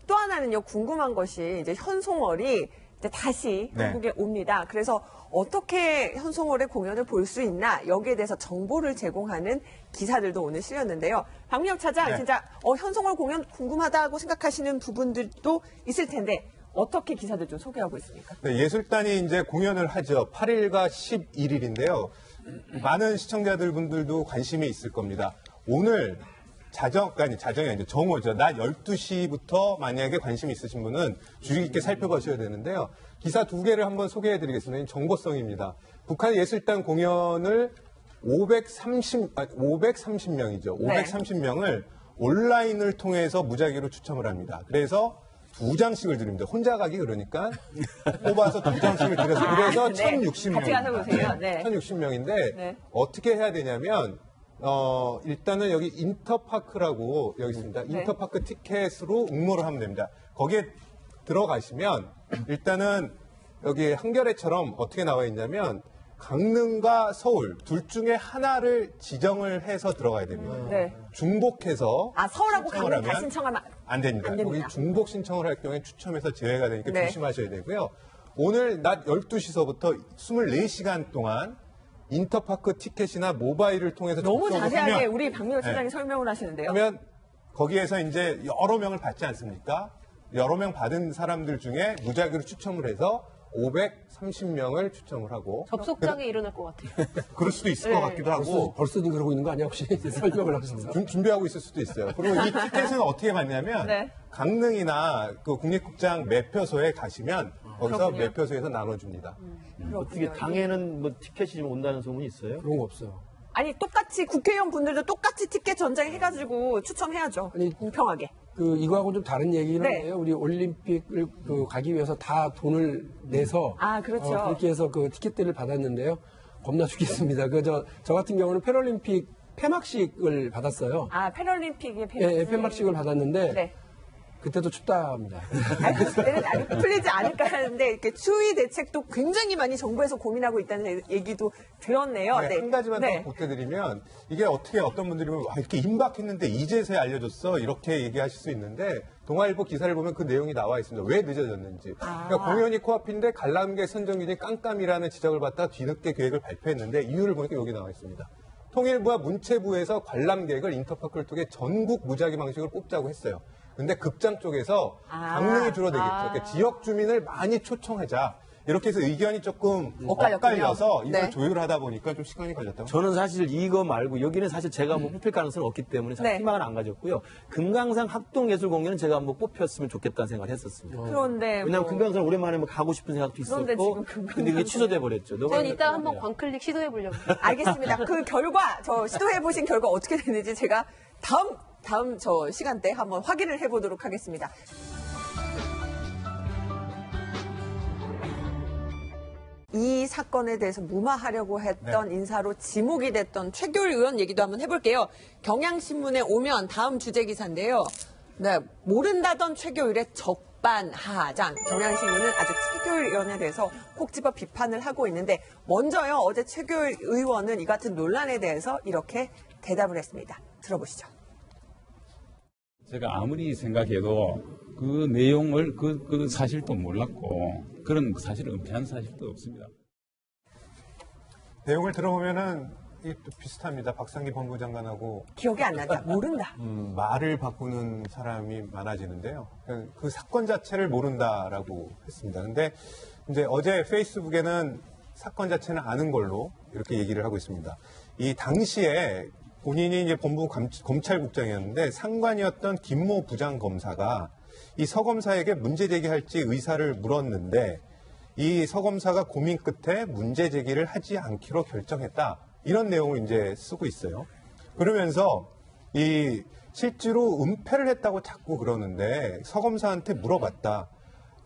또 하나는요, 궁금한 것이 이제 현송월이 이제 다시 네. 한국에 옵니다. 그래서 어떻게 현송월의 공연을 볼 수 있나 여기에 대해서 정보를 제공하는 기사들도 오늘 실렸는데요. 박민혁 차장, 네. 진짜 현송월 공연 궁금하다고 생각하시는 부분들도 있을 텐데 어떻게 기사들 좀 소개하고 있습니까? 네, 예술단이 이제 공연을 하죠. 8일과 11일인데요. 많은 시청자들 분들도 관심이 있을 겁니다. 오늘 자정이 아니죠. 정오죠. 낮 12시부터 만약에 관심이 있으신 분은 주의 깊게 살펴보셔야 되는데요. 기사 두 개를 한번 소개해 드리겠습니다. 정보성입니다. 북한 예술단 공연을 530명이죠. 네. 530명을 온라인을 통해서 무작위로 추첨을 합니다. 그래서 2장씩을 드립니다. 혼자 가기 그러니까 뽑아서 2장씩을 드려서 그래서 네. 1060명. 같이 가서 보세요. 네. 1060명인데 네. 어떻게 해야 되냐면 일단은 여기 인터파크라고 여기 있습니다. 네. 인터파크 티켓으로 응모를 하면 됩니다. 거기에 들어가시면 일단은 여기 한겨레처럼 어떻게 나와 있냐면 강릉과 서울 둘 중에 하나를 지정을 해서 들어가야 됩니다. 네. 중복해서 서울하고 신청을 강릉 다 하면 신청하면 안 됩니다. 안 됩니다. 거기 중복 신청을 할 경우에 추첨해서 제외가 되니까 네. 조심하셔야 되고요. 오늘 낮 12시서부터 24시간 동안 인터파크 티켓이나 모바일을 통해서 너무 접속을 자세하게 하면, 우리 박민혁 차장이 네. 설명을 하시는데요. 하면 거기에서 이제 여러 명을 받지 않습니까? 여러 명 받은 사람들 중에 무작위로 추첨을 해서 530명을 추첨을 하고 접속장애 일어날 것 같아요. 그럴 수도 있을 것 같기도 하고 벌써 그러고 있는 거 아니야 혹시 설명을 하면서? 준비하고 있을 수도 있어요. 그리고 이 티켓은 어떻게 받냐면 네. 강릉이나 그 국립극장 매표소에 가시면 거기서 그렇군요. 매표소에서 나눠줍니다. 어떻게 당에는 뭐 티켓이 좀 온다는 소문이 있어요? 그런 거 없어요. 아니 똑같이 국회의원 분들도 똑같이 티켓 전장해가지고 추첨해야죠. 아니, 공평하게. 이거하고는 좀 다른 얘기는 네. 해요. 우리 올림픽을 가기 위해서 다 돈을 내서 그렇죠. 그렇게 해서 그 티켓들을 받았는데요. 겁나 죽겠습니다. 저 같은 경우는 패럴림픽 폐막식을 받았어요. 패럴림픽의 예, 폐막식을 받았는데 네. 그때도 춥다 합니다. 그때는 아직 풀리지 않을까 하는데 이렇게 추위 대책도 굉장히 많이 정부에서 고민하고 있다는 얘기도 들었네요. 네, 한 가지만 더 보태드리면 이게 어떻게 어떤 분들이 보면 이렇게 임박했는데 이제서야 알려줬어 이렇게 얘기하실 수 있는데 동아일보 기사를 보면 그 내용이 나와 있습니다. 왜 늦어졌는지. 그러니까 공연이 코앞인데 관람객 선정 기준이 깜깜이라는 지적을 받다가 뒤늦게 계획을 발표했는데 이유를 보니까 여기 나와 있습니다. 통일부와 문체부에서 관람객을 인터파크를 통해 전국 무작위 방식으로 뽑자고 했어요. 근데 극장 쪽에서 강릉이 줄어들겠죠. 그러니까 지역 주민을 많이 초청하자. 이렇게 해서 의견이 조금 엇갈려서 이걸 네. 조율하다 보니까 좀 시간이 걸렸다고. 저는 사실 이거 말고 여기는 사실 제가 뭐 뽑힐 가능성이 없기 때문에 사실 네. 희망을 안 가졌고요. 금강산 합동예술공연은 제가 한번 뽑혔으면 좋겠다는 생각을 했었습니다. 그런데 왜냐하면 금강산 오랜만에 뭐 가고 싶은 생각도 그런데 있었고 지금 금강산 근데 이게 취소돼 버렸죠. 전 이따 한번 광클릭 시도해 보려고. 알겠습니다. 그 결과 시도해보신 결과 어떻게 되는지 제가 다음 저 시간대 한번 확인을 해보도록 하겠습니다. 이 사건에 대해서 무마하려고 했던 인사로 지목이 됐던 최교일 의원 얘기도 한번 해볼게요. 경향신문에 오면 다음 주제 기사인데요. 네, 모른다던 최교일의 적반하장. 경향신문은 아주 최교일 의원에 대해서 콕 집어 비판을 하고 있는데 먼저요. 어제 최교일 의원은 이 같은 논란에 대해서 이렇게 대답을 했습니다. 들어보시죠. 제가 아무리 생각해도 그 내용을 그 사실도 몰랐고 그런 사실을 은폐한 사실도 없습니다. 내용을 들어보면은 이게 또 비슷합니다. 박상기 법무장관하고 기억이 안 나죠. 모른다. 말을 바꾸는 사람이 많아지는데요. 그 사건 자체를 모른다라고 했습니다. 근데 이제 어제 페이스북에는 사건 자체는 아는 걸로 이렇게 얘기를 하고 있습니다. 이 당시에 본인이 이제 본부 검찰국장이었는데 상관이었던 김모 부장검사가 이 서검사에게 문제 제기할지 의사를 물었는데 이 서검사가 고민 끝에 문제 제기를 하지 않기로 결정했다. 이런 내용을 이제 쓰고 있어요. 그러면서 이 실제로 은폐를 했다고 자꾸 그러는데 서검사한테 물어봤다.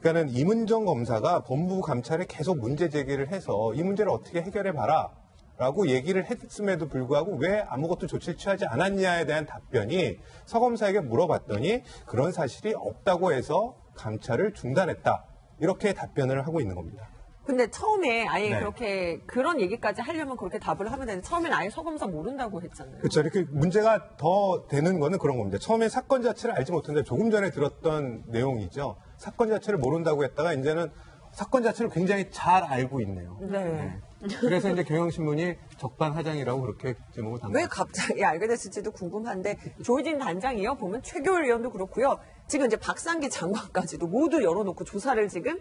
그러니까는 이문정 검사가 법무부 감찰에 계속 문제 제기를 해서 이 문제를 어떻게 해결해 봐라. 라고 얘기를 했음에도 불구하고 왜 아무것도 조치를 취하지 않았냐에 대한 답변이 서검사에게 물어봤더니 그런 사실이 없다고 해서 감찰을 중단했다. 이렇게 답변을 하고 있는 겁니다. 근데 처음에 아예 네. 그렇게 그런 얘기까지 하려면 그렇게 답을 하면 되는데 처음엔 아예 서검사 모른다고 했잖아요. 그렇죠. 이렇게 문제가 더 되는 거는 그런 겁니다. 처음에 사건 자체를 알지 못했는데 조금 전에 들었던 내용이죠. 사건 자체를 모른다고 했다가 이제는 사건 자체를 굉장히 잘 알고 있네요. 네. 그래서 이제 경향신문이 적반하장이라고 그렇게 제목을 담은 왜 갑자기 알게 됐을지도 궁금한데 조희진 단장이요 보면 최교일 의원도 그렇고요. 지금 이제 박상기 장관까지도 모두 열어놓고 조사를 지금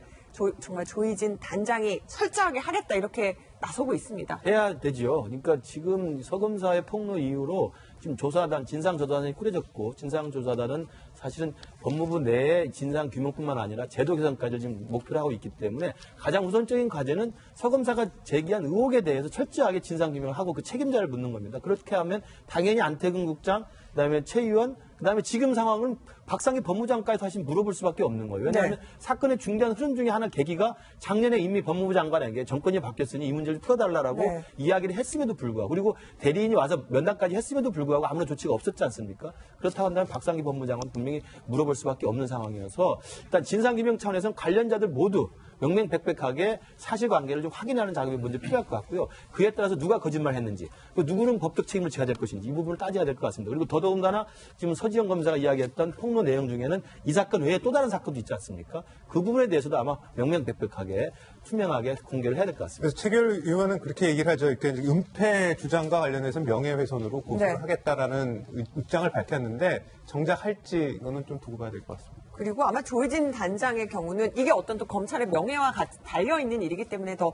정말 조희진 단장이 철저하게 하겠다 이렇게 나서고 있습니다. 해야 되지요. 그러니까 지금 서검사의 폭로 이후로 지금 조사단, 진상조사단이 꾸려졌고, 진상조사단은 사실은 법무부 내의 진상규명뿐만 아니라 제도 개선까지 지금 목표로 하고 있기 때문에 가장 우선적인 과제는 서검사가 제기한 의혹에 대해서 철저하게 진상규명을 하고 그 책임자를 묻는 겁니다. 그렇게 하면 당연히 안태근 국장, 그다음에 최 의원, 그다음에 지금 상황은 박상기 법무장관까지 다시 물어볼 수밖에 없는 거예요. 왜냐하면 사건의 중대한 흐름 중에 하나 계기가 작년에 이미 법무부 장관에게 정권이 바뀌었으니 이 문제를 풀어달라고 네. 이야기를 했음에도 불구하고 그리고 대리인이 와서 면담까지 했음에도 불구하고 아무런 조치가 없었지 않습니까? 그렇다고 한다면 박상기 법무장관 분명히 물어볼 수밖에 없는 상황이어서 일단 진상규명 차원에서는 관련자들 모두 명명백백하게 사실관계를 좀 확인하는 작업이 먼저 필요할 것 같고요. 그에 따라서 누가 거짓말했는지, 누구는 법적 책임을 져야 될 것인지 이 부분을 따져야 될 것 같습니다. 그리고 더더군다나 지금 서지영 검사가 이야기했던 폭로 내용 중에는 이 사건 외에 또 다른 사건도 있지 않습니까? 그 부분에 대해서도 아마 명명백백하게 투명하게 공개를 해야 될 것 같습니다. 그래서 최결 의원은 그렇게 얘기를 하죠. 그러니까 은폐 주장과 관련해서 명예훼손으로 고소를 네. 하겠다라는 입장을 밝혔는데 정작 할지 이거는 좀 두고 봐야 될 것 같습니다. 그리고 아마 조희진 단장의 경우는 이게 어떤 또 검찰의 명예와 같이 달려있는 일이기 때문에 더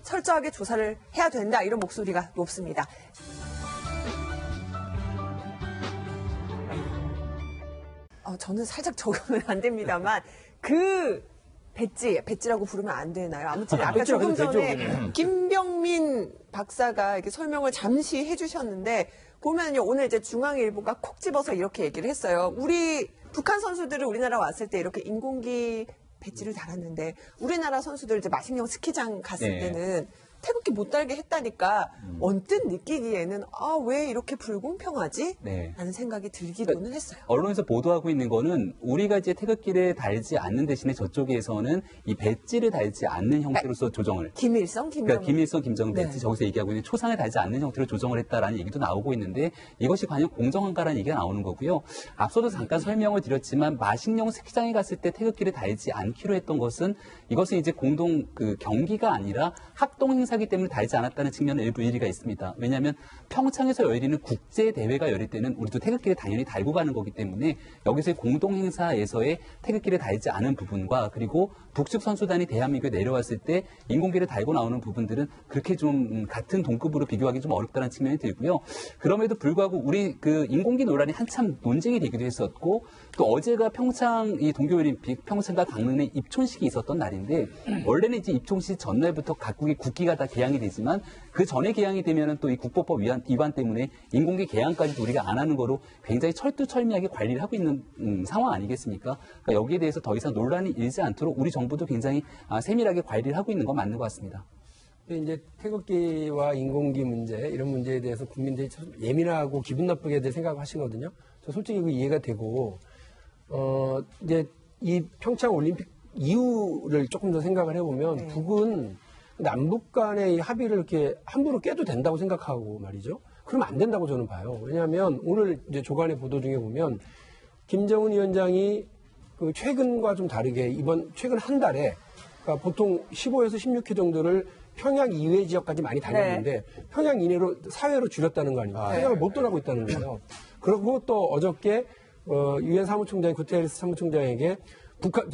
철저하게 조사를 해야 된다 이런 목소리가 높습니다. 저는 살짝 적응은 안 됩니다만 그 배지라고 부르면 안 되나요? 아무튼 아까 배지라고 조금 해도 전에 되죠, 김병민 박사가 이렇게 설명을 잠시 해주셨는데 보면요 오늘 이제 중앙일보가 콕 집어서 이렇게 얘기를 했어요. 우리 북한 선수들을 우리나라 왔을 때 이렇게 인공기 배지를 달았는데 우리나라 선수들 이제 마식령 스키장 갔을 네. 때는 태극기 못 달게 했다니까 언뜻 느끼기에는 왜 이렇게 불공평하지? 네. 라는 생각이 들기도는 했어요. 언론에서 보도하고 있는 거는 우리가 이제 태극기를 달지 않는 대신에 저쪽에서는 이 배지를 달지 않는 형태로서 조정을. 김일성, 그러니까 김일성, 김정은 배지 네. 저기서 얘기하고 있는 초상을 달지 않는 형태로 조정을 했다라는 얘기도 나오고 있는데 이것이 과연 공정한가라는 얘기가 나오는 거고요. 앞서도 잠깐 설명을 드렸지만 마식령 스키장에 갔을 때 태극기를 달지 않기로 했던 것은 이것은 이제 공동 그 경기가 아니라 합동 행사기 때문에 달지 않았다는 측면은 일부 일리가 있습니다. 왜냐하면 평창에서 열리는 국제 대회가 열릴 때는 우리도 태극기를 당연히 달고 가는 거기 때문에 여기서의 공동 행사에서의 태극기를 달지 않은 부분과 그리고 북측 선수단이 대한민국에 내려왔을 때 인공기를 달고 나오는 부분들은 그렇게 좀 같은 동급으로 비교하기 좀 어렵다는 측면이 들고요. 그럼에도 불구하고 우리 그 인공기 논란이 한참 논쟁이 되기도 했었고 또 어제가 평창 이 동계올림픽 평창과 강릉의 입촌식이 있었던 날인데 원래는 이제 입촌식 전날부터 각국의 국기가 다 개항이 되지만 그 전에 개항이 되면은 또 이 국보법 위반 때문에 인공기 개항까지도 우리가 안 하는 거로 굉장히 철두철미하게 관리를 하고 있는 상황 아니겠습니까? 그러니까 여기에 대해서 더 이상 논란이 일지 않도록 우리 정부도 굉장히 세밀하게 관리를 하고 있는 건 맞는 것 같습니다. 이제 태극기와 인공기 문제 이런 문제에 대해서 국민들이 참 예민하고 기분 나쁘게들 생각하시거든요. 저 솔직히 그 이해가 되고 이제 이 평창 올림픽 이후를 조금 더 생각을 해보면 북은 남북 간의 이 합의를 이렇게 함부로 깨도 된다고 생각하고 말이죠. 그러면 안 된다고 저는 봐요. 왜냐하면 오늘 이제 조간의 보도 중에 보면 김정은 위원장이 그 최근과 좀 다르게 이번 최근 한 달에 그러니까 보통 15에서 16회 정도를 평양 이외 지역까지 많이 다녔는데 평양 이내로 사회로 줄였다는 거 아닙니까? 평양을 못 떠나고 있다는 거예요. 그리고 또 어저께 유엔 사무총장이 구테레스 사무총장에게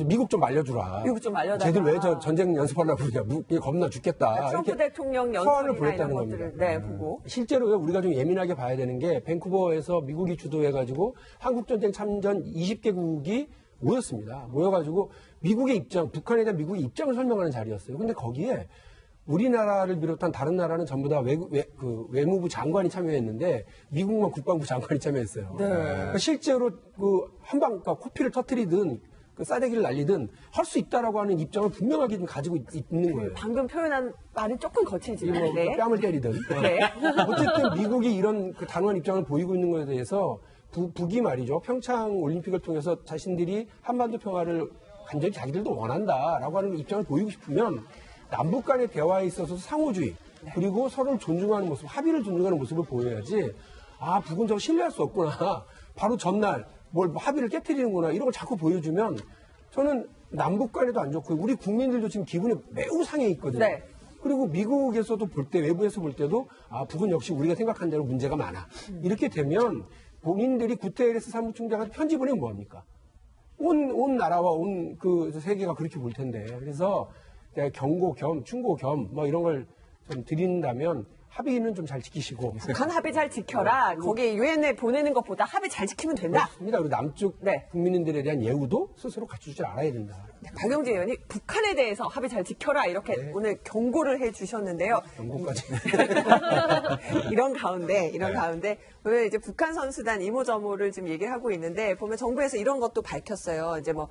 미국 좀 말려주라. 미국 좀 말려달라. 쟤들 왜 저 전쟁 연습하려고 그러냐. 겁나 죽겠다. 트럼프 이렇게 대통령 서한을 연설이나 보냈다는 이런 겁니다. 것들을 보고 실제로 우리가 좀 예민하게 봐야 되는 게 밴쿠버에서 미국이 주도해가지고 한국전쟁 참전 20개국이 모였습니다. 모여가지고 미국의 입장, 북한에 대한 미국의 입장을 설명하는 자리였어요. 근데 거기에 우리나라를 비롯한 다른 나라는 전부 다 외무부 장관이 참여했는데 미국만 국방부 장관이 참여했어요. 그러니까 실제로 그 한방 그러니까 코피를 터뜨리든 그 싸대기를 날리든 할 수 있다라고 하는 입장을 분명하게 좀 가지고 있는 거예요. 방금 표현한 말은 조금 거칠지만 뭐 뺨을 때리든. 네. 어쨌든 미국이 이런 그 단호한 입장을 보이고 있는 것에 대해서 북이 말이죠. 평창 올림픽을 통해서 자신들이 한반도 평화를 간절히 자기들도 원한다라고 하는 입장을 보이고 싶으면 남북 간의 대화에 있어서 상호주의 그리고 서로를 존중하는 모습, 합의를 존중하는 모습을 보여야지 아 북은 저 신뢰할 수 없구나. 바로 전날 뭘 합의를 깨트리는구나 이런 걸 자꾸 보여주면 저는 남북 간에도 안 좋고 우리 국민들도 지금 기분이 매우 상해 있거든요. 네. 그리고 미국에서도 볼 때 외부에서 볼 때도 아 북은 역시 우리가 생각한 대로 문제가 많아. 이렇게 되면 본인들이 구테레스 사무총장한테 편지 보내면 뭐합니까? 온 나라와 온 그 세계가 그렇게 볼 텐데. 그래서 경고 겸 충고 겸 뭐 이런 걸 좀 드린다면 합의는 좀 잘 지키시고. 북한 합의 잘 지켜라. 거기 유엔에 보내는 것보다 합의 잘 지키면 된다. 그렇습니다. 그리고 남쪽 네. 국민들에 대한 예우도 스스로 갖출 줄 알아야 된다. 박영진 의원이 북한에 대해서 합의 잘 지켜라 이렇게 네. 오늘 경고를 해주셨는데요. 경고까지. 이런 가운데 오늘 이제 북한 선수단 이모저모를 지금 얘기를 하고 있는데 보면 정부에서 이런 것도 밝혔어요. 이제 뭐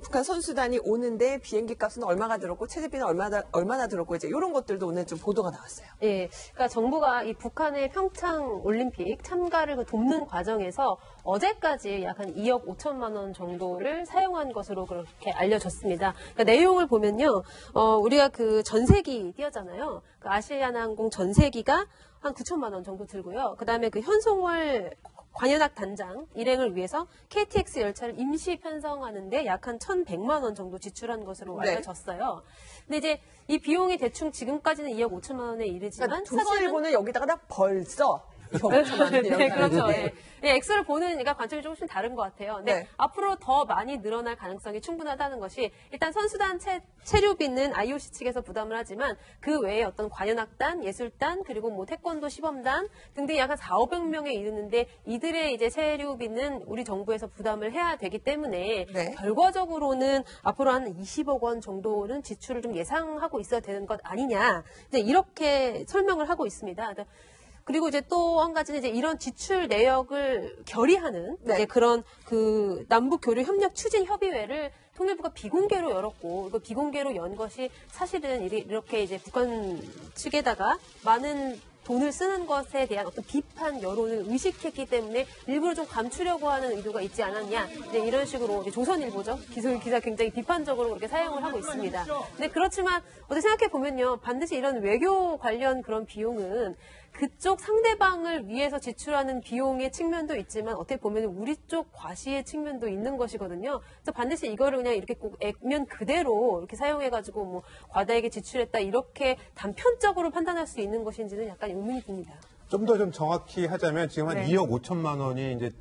북한 선수단이 오는데 비행기 값은 얼마가 들었고 체제비는 얼마나 들었고 이제 이런 것들도 오늘 좀 보도가 나왔어요. 예, 그러니까 정부가 이 북한의 평창 올림픽 참가를 돕는 과정에서 어제까지 약 한 2억 5천만 원 정도를 사용한 것으로 그렇게 알려졌습니다. 그러니까 내용을 보면요, 우리가 그 전세기 띄었잖아요. 그 아시아나항공 전세기가 한 9천만 원 정도 들고요. 그 다음에 그 현송월 관현악 단장 일행을 위해서 KTX 열차를 임시 편성하는데 약 한 1,100만 원 정도 지출한 것으로 네. 알려졌어요. 근데 이제 이 비용이 대충 지금까지는 2억 5천만 원에 이르지만 그러니까 조선일보는 여기다가 다 벌써 2억 5천만 원 네, 그렇죠. 네. 네, 액수를 보는 그러니까 관점이 조금씩 다른 것 같아요. 근데 네. 앞으로 더 많이 늘어날 가능성이 충분하다는 것이 일단 선수단 체류비는 IOC 측에서 부담을 하지만 그 외에 어떤 관현악단, 예술단, 그리고 뭐 태권도 시범단 등등 약 한 4,500명에 이르는데 이들의 이제 체류비는 우리 정부에서 부담을 해야 되기 때문에 네. 결과적으로는 앞으로 한 20억 원 정도는 지출을 좀 예상하고 있어야 되는 것 아니냐. 이제 이렇게 설명을 하고 있습니다. 그리고 이제 또 한 가지는 이제 이런 지출 내역을 결의하는 네. 이제 그런 그 남북 교류 협력 추진 협의회를 통일부가 비공개로 열었고 이거 비공개로 연 것이 사실은 이렇게 이제 북한 측에다가 많은 돈을 쓰는 것에 대한 어떤 비판 여론을 의식했기 때문에 일부러 좀 감추려고 하는 의도가 있지 않았냐. 이제 이런 식으로 이제 조선일보죠. 기사 굉장히 비판적으로 그렇게 사용을 하고 있습니다. 근데 그렇지만 어떻게 생각해 보면요. 반드시 이런 외교 관련 그런 비용은 그쪽 상대방을 위해서 지출하는 비용의 측면도 있지만 어떻게 보면 우리 쪽 과시의 측면도 있는 것이거든요. 그래서 반드시 이거를 그냥 이렇게 꼭 액면 그대로 이렇게 사용해가지고 뭐 과다하게 지출했다 이렇게 단편적으로 판단할 수 있는 것인지는 약간 의문이 듭니다. 좀 더 좀 정확히 하자면 지금 한 네. 2억 5천만 원이 이제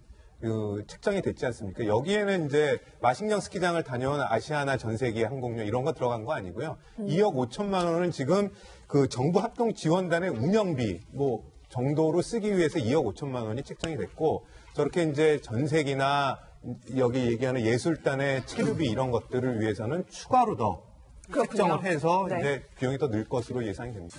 책정이 됐지 않습니까? 여기에는 이제 마식령 스키장을 다녀온 아시아나 전세기 항공료 이런 거 들어간 거 아니고요. 2억 5천만 원은 지금 그 정부 합동 지원단의 운영비 뭐 정도로 쓰기 위해서 2억 5천만 원이 책정이 됐고 저렇게 이제 전세기나 여기 얘기하는 예술단의 체류비 이런 것들을 위해서는 추가로 더 책정을 해서 네. 이제 비용이 더 늘 것으로 예상이 됩니다.